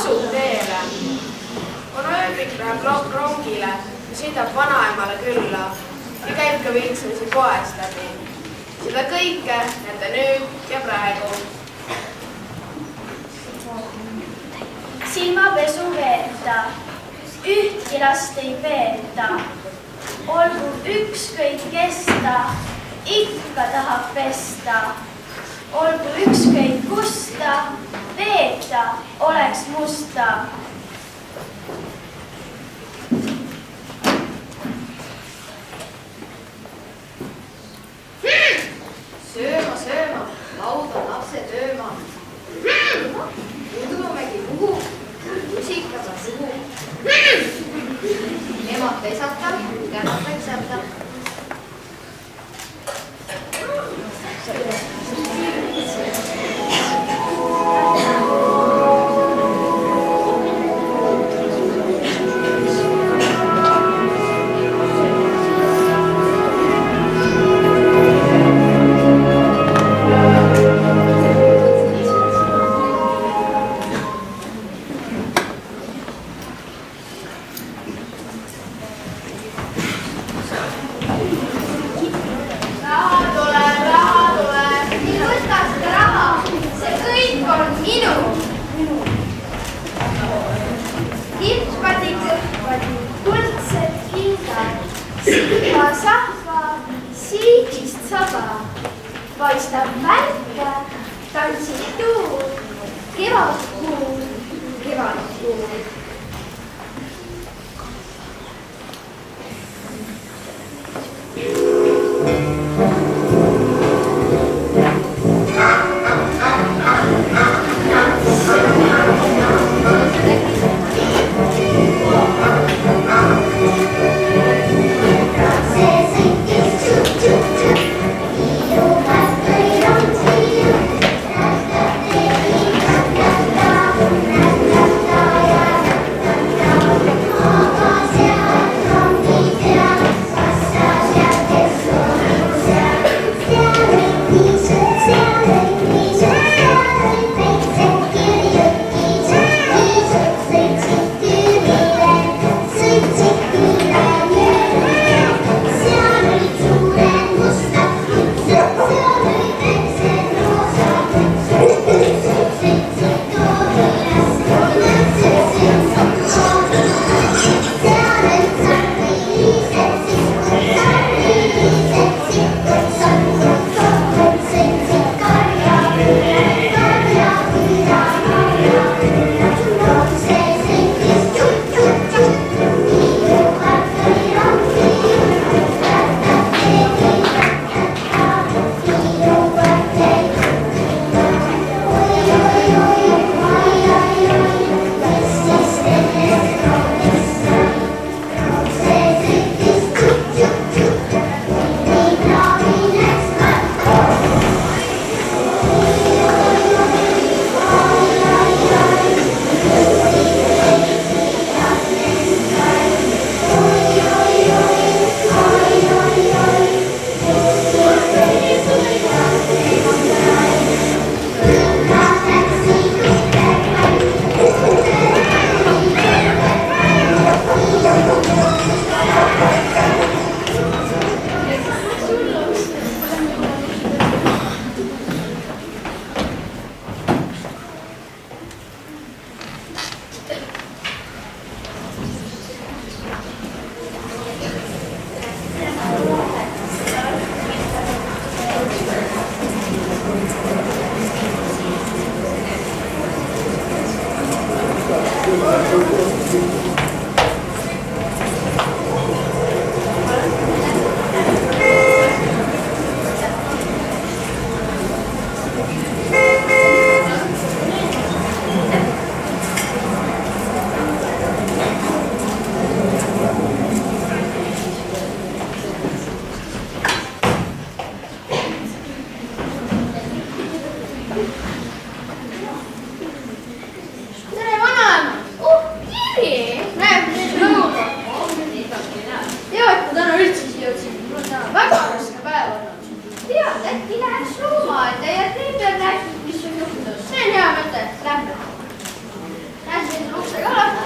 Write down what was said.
asub teele. On ööbik läheb rongile ja sõidab vanaemale külla ja käib ka Vilkselisi poest läbi. Seda kõike näete nüüd ja praegu. Silmapesu veeta, ühtki last ei peeta. Olgu ükskõik kesta, ikka tahab pesta. Olgu ükskõik kusta, veeta oleks musta. Sööma, sööma, lauda lapse tööma. Udumägi puhu, lusikaga suhu. Emad pesata, kämad väiksata. Paistab välke, tantsib tuul, kevadkuul, kevadkuul. tere!